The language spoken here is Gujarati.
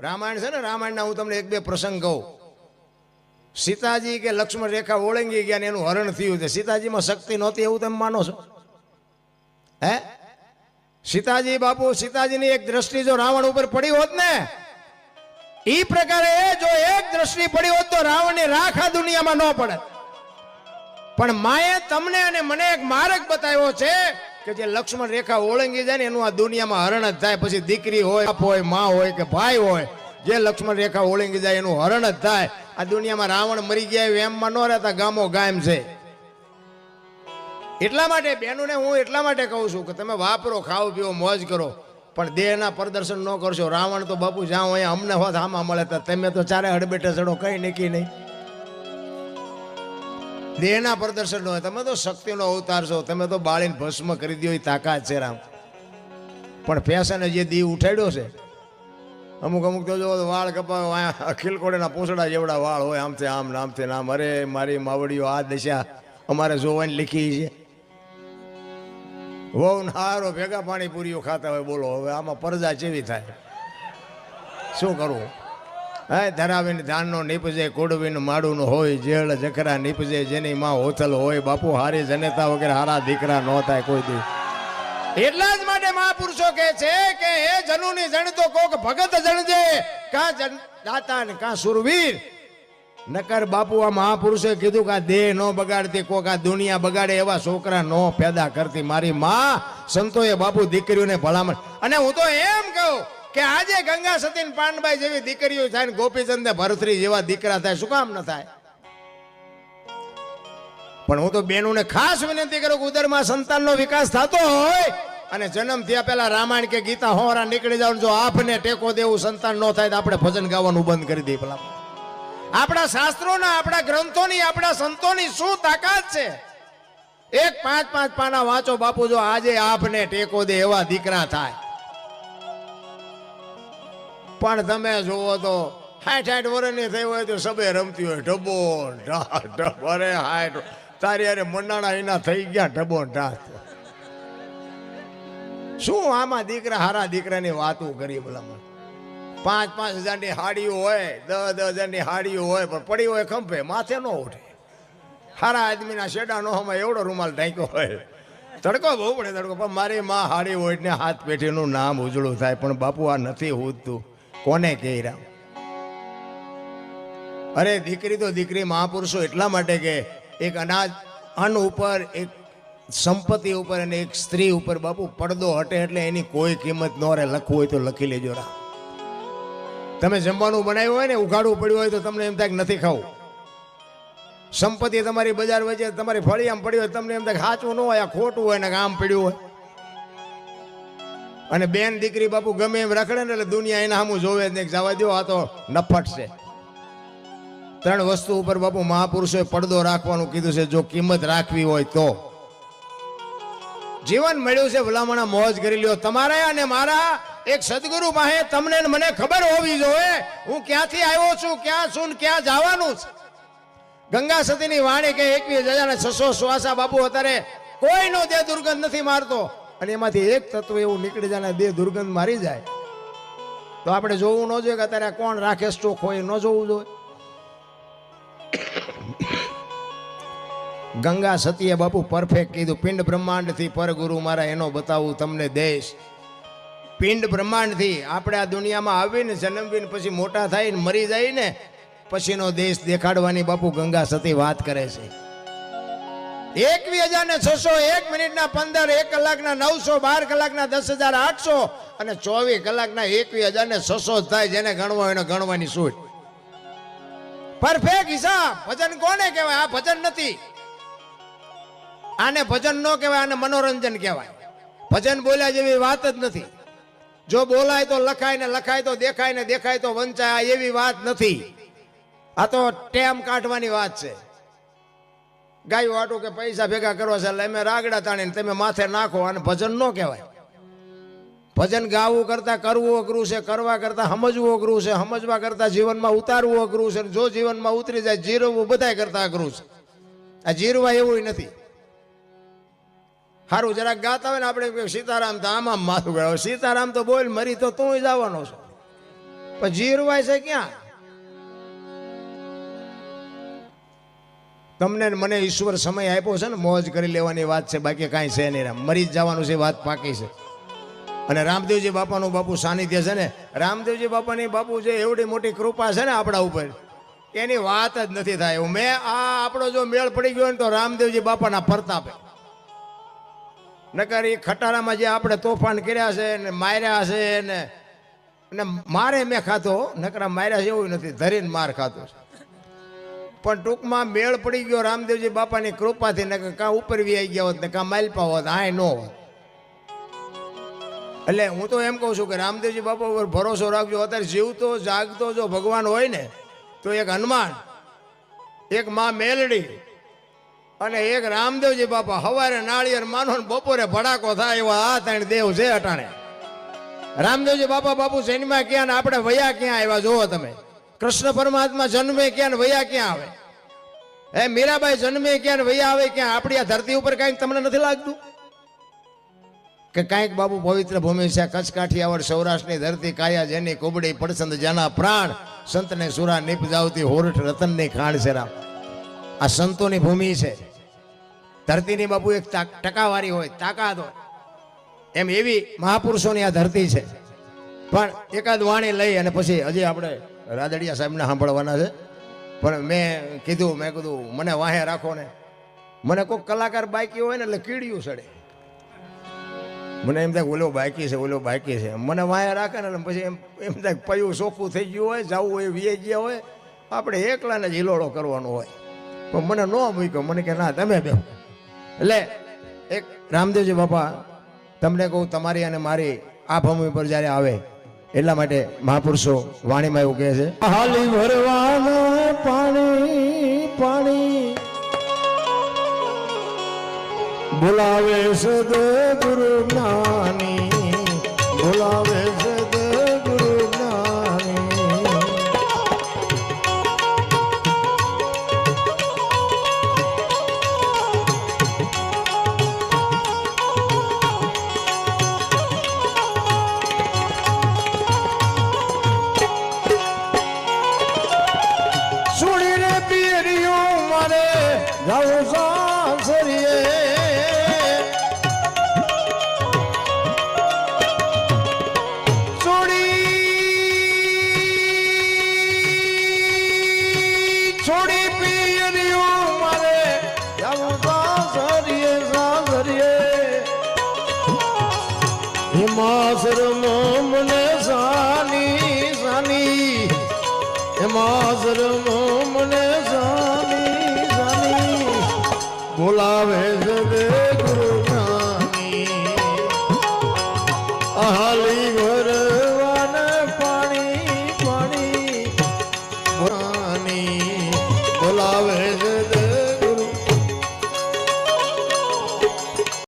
રામાયણ છે ને, રામાયણના હું તમને એક બે પ્રસંગ કહું. સીતાજી કે લક્ષ્મણ રેખા ઓળંગી ગયા ને એનું હરણ થયું છે. સીતાજીમાં શક્તિ નહોતી એવું તમે માનો છો? હે, સીતાજી બાપુ, સીતાજીની એક દ્રષ્ટિ જો રાવણ ઉપર પડી હોત ને, એ પ્રકારે જો એક દ્રષ્ટિ પડી હોત તો રાવણની રાખ આ દુનિયામાં ન પડે. પણ માએ તમને અને મને એક માર્ગ બતાવ્યો છે કે જે લક્ષ્મણ રેખા ઓળંગી જાય ને એનું આ દુનિયામાં હરણ જ થાય. પછી દીકરી હોય, બાપ હોય, માં હોય કે ભાઈ હોય, જે લક્ષ્મણ રેખા ઓળંગી જાય એનું હરણ જ થાય. આ દુનિયામાં રાવણ મરી ગયા એમમાં ન રહેતા ગામો ગામ છે. એટલા માટે બહેનોને હું એટલા માટે કહું છું કે તમે વાપરો, ખાઓ, પીવો, મોજ કરો, પણ દેહના પ્રદર્શન ન કરશો. રાવણ તો બાપુ જાઓ અહીંયા અમને હોત આમાં મળે તો તમે તો ચારે હડબેટે ચડો, કઈ નક્કી નહીં. દેહના પ્રદર્શન ન હોય. તમે તો શક્તિનો અવતાર છો, તમે તો બાળીને ભસ્મ કરી દો એ તાકાત છે રામ. પણ ફેશને જે દી ઉઠાડ્યો છે, અમુક અમુક તો જો વાળ કપાવ, ખીલકોડીના પૂંછડા જેવડા વાળ હોય, આમથી આમ નામથી નામ. અરે મારી માવડીઓ આ દશા અમારે જોવાની લીખી છે. વહુ હારો ભેગા પાણીપુરીઓ ખાતા હોય. બોલો હવે આમાં પરજા ચેવી થાય? શું કરવું? હા, ધરાવીને ધાનનો નીપજે, કોડવીને માડું હોય, જેળ જખરા નીપજે, જેની માં હોથલ હોય. બાપુ હારી જનેતા વગેરે હારા દીકરા ન થાય કોઈ દી. એટલા જ માટે મહાપુરુષો કહે છે કે હે જનુની જણતો કોક ભગત જણજે, કા દાતા ને કા સુરવીર. નકર બાપુ આ મહાપુરુષે કીધું કે આ દેહ નો બગાડતી, કોક આ દુનિયા બગાડે એવા છોકરા નો પેદા કરતી. મારી માં સંતોએ બાપુ દીકરીઓને ભલામણ. અને હું તો એમ કહું કે આજે ગંગા સતી પાનબાઈ જેવી દીકરીઓ થાય ને ગોપીચંદ ભરતરી જેવા દીકરા થાય, શું કામ ન થાય? પણ હું તો બહેનોને ખાસ વિનંતી કરું કે ઉદરમાં સંતાનનો વિકાસ થતો હોય અને જન્મ થયા પહેલા રામાયણ કે ગીતા હોરા નીકળી જાવ. જો આપને ટેકો દેવું સંતાન ન થાય તો આપણે ભજન ગાવાનું બંધ કરી દઈએ. પેલા આપણા શાસ્ત્રોના, આપણા ગ્રંથોની, આપણા સંતોની શું તાકાત છે? એક 5-5 પાના વાંચો બાપુ, જો આજે આપને ટેકો દે એવા દીકરા થાય. પણ તમે જુઓ તો 60 વર્ષની થઈ હોય તો સબે રમતી હોય ઢબો ઢબ. અરે 60 તારી અરે મંડાણા એના થઈ ગયા ઢબો ઢાસ. શું આમાં દીકરા હારા દીકરાની વાતો કરી? ભલામણ 5-5 હજારની હાડીઓ હોય, 10-10 હજારની હાડીઓ હોય, પણ પડી હોય ખંભે, માથે ન ઉઠે. હારા આદમીના શેડા નો હમાં એવડો રૂમાલ ઢાંક્યો હોય. તડકો બહુ પડે તડકો, પણ મારી માં હાડી હોય ને હાથ પેઢીનું નામ ઉજળું થાય. પણ બાપુ આ નથી ઉજતું, કોને કહી રામ? અરે દીકરી તો દીકરી. મહાપુરુષો એટલા માટે કે એક અનાજ અન્ન ઉપર, એક સંપત્તિ ઉપર અને એક સ્ત્રી ઉપર બાપુ પડદો હટે એટલે એની કોઈ કિંમત ન રહે. લખવું હોય તો લખી લેજો રામ. તમે જમવાનું બનાવ્યું હોય ને ઉઘાડવું પડ્યું હોય તો તમને એમ થાય કે નથી ખાવું. સંપત્તિ તમારી બજાર વચ્ચે તમારી ફળિયામ પડી હોય, તમને એમ થાય સાચું ન હોય, ખોટું હોય ને આમ પડ્યું હોય. અને બેન દીકરી બાપુ ગમે એમ રખડે ને એટલે દુનિયા એના સામું જોવે જ નહીં. જવા દો, આ તો નફટ છે. 3 વસ્તુ ઉપર બાપુ મહાપુરુષોએ પડદો રાખવાનું કીધું છે જો કિંમત રાખવી હોય તો. જીવન મળ્યું છે ભલામણા, મોજ કરી લ્યો. તમારે અને મારા એક સદગુરુ પાસે તમને મને ખબર હોવી જોઈએ હું ક્યાંથી આવ્યો છું, ક્યાં છું ને ક્યાં જવાનું છે. ગંગા સતીની વાણી કે 21,600 શ્વાસા બાપુ અત્યારે કોઈનો દેહ દુર્ગંધ નથી મારતો. અને એમાંથી એક તત્વ એવું નીકળી જાય દેહ દુર્ગંધ મારી જાય તો આપણે જોવું ન જોઈએ કે અત્યારે કોણ રાખે સ્ટોક હોય, ન જોવું જોઈએ. ગંગા સતીએ બાપુ પરફેક્ટ કીધું. પિંડ બ્રહ્માંડ થી પરગુરુ મારા એનો બતાવું તમને દેશ. પિંડ બ્રહ્માંડ થી આપણે આ દુનિયામાં આવીને જન્મવીને પછી મોટા થઈને મરી જાય ને પછીનો દેશ દેખાડવાની બાપુ ગંગા સતી વાત કરે છે. 21,600, 1 મિનિટના 15, 1 કલાકના 900, 12 કલાકના 10,800 અને 24 કલાકના 21,600 થાય. જેને ગણવા એને ગણવાની સૂટ. પરફેક્ટ હિસાબ. ભજન કોને કહેવાય? આ ભજન નથી. આને ભજન ન કહેવાય, આને મનોરંજન કહેવાય. ભજન બોલ્યા જેવી વાત જ નથી. જો બોલાય તો લખાય ને લખાય તો દેખાય ને દેખાય તો વંચાય, એવી વાત નથી. આ તો ટેમ કાઢવાની વાત છે. ગાયું આટું કે પૈસા ભેગા કરવા છે એટલે અમે રાગડા તાણીને તમે માથે નાખો, અને ભજન ન કહેવાય. ભજન ગાવું કરતા કરવું અઘરું છે, કરવા કરતા સમજવું અઘરું છે, સમજવા કરતા જીવનમાં ઉતારવું અઘરું છે. જો જીવનમાં ઉતરી જાય જીરવવું બધાય કરતા અઘરું છે. આ જીરવા એવું નથી. સારું જરાક ગાતા હોય ને આપણે સીતારામ તો આમાં માથું ગયો. સીતારામ તો બોલ, મરી તો તું જવાનો છો. પણ જીરવાય છે ક્યાં? તમને ને મને ઈશ્વર સમય આપ્યો છે ને મોજ કરી લેવાની વાત છે, બાકી કાંઈ છે નહીં. મરી જ જવાનું છે, વાત પાકી છે. અને રામદેવજી બાપાનું બાપુ સાનિધ્ય છે ને, રામદેવજી બાપાની બાપુ જે એવડી મોટી કૃપા છે ને આપણા ઉપર, એની વાત જ નથી થાય. મેં આપણો જો મેળ પડી ગયો ને તો રામદેવજી બાપાના પ્રતાપે. નકર એ ખટારામાં જે આપણે તોફાન કર્યા છે ને માર્યા છે ને મારે મેં ખાતો, નકરા માર્યા છે એવું નથી, ધરીને માર ખાતો છે. પણ ટૂંકમાં મેળ પડી ગયો રામદેવજી બાપાની કૃપાથી. નકર કાં ઉપર વી આવી ગયા હોત ને કાં માલપા હોત, આય ન હોત. એટલે હું તો એમ કહું છું કે રામદેવજી બાપા ઉપર ભરોસો રાખજો. અત્યારે જીવતો જાગતો જો ભગવાન હોય ને તો એક હનુમાન, એક માં મેલડી અને એક રામદેવજી બાપા. હવારે નાળિયેર માનો ને બપોરે ભડાકો થાય એવા આ ત્રણ દેવ છે અટાણે. રામદેવજી બાપા બાપુ જન્મ્યા ક્યાં ને આપણે વયા ક્યાં આવ્યા જોવો તમે. કૃષ્ણ પરમાત્મા જન્મે ક્યાં ને વયા ક્યાં આવે? હે મીરાબાઈ જન્મે ક્યાં ને વયા આવે ક્યાં? આપણી આ ધરતી ઉપર કાંઈક તમને નથી લાગતું કે કાંઈક બાબુ પવિત્ર ભૂમિ છે? કચ્છ કાઠિયાવાડ સૌરાષ્ટ્રની ધરતી, કાયા જેની કુબડી પડસંદ જાના પ્રાણ, સંતને સુરા નિપજાવતી હોરઠ રતનની ખાણ છે. રામ આ સંતોની ભૂમિ છે. ધરતીની બાપુ એક ટકાવારી હોય, તાકાત હોય, એમ એવી મહાપુરુષોની આ ધરતી છે. પણ એકાદ વાણી લઈ અને પછી હજી આપણે રાદડિયા સાહેબને સાંભળવાના છે. પણ મેં કીધું મને વાહે રાખો ને. મને કોઈ કલાકાર બાકી હોય ને એટલે કીડિયું ચડે. મને એમ થાય ઓલો બાકી છે, ઓલો બાકી છે. મને વાયા રાખે ને પછી એમ થાય પયું ચોખ્ખું થઈ ગયું હોય, જવું હોય વીએ ગયા હોય, આપણે એકલાને જ હિલોડો કરવાનો હોય. પણ મને ન મૂક્યો, મને કે ના તમે બે. એટલે એક રામદેવજી બાપા તમને કહું, તમારી અને મારી આ ભૂમિ પર જ્યારે આવે એટલા માટે મહાપુરુષો વાણીમાં એવું કહે છે, હાલી ભરવાના પાણી પાણી બોલાવે સદગુરુ જ્ઞાની, બોલાવે સદગુરુ જ્ઞાની. સુણીને પિયરીઓ મારે જાઉં સાસરીએ, છોડી પિયરીઓ મારે જાઉં સાસરીએ સાસરીએ. હિમાસરમો મને સાની સાની, હિમાસરમો મને સાની સાની બોલાવે સદગુરુ જ્ઞાની. હાલી ભરવાને પાણી પાણી પાણી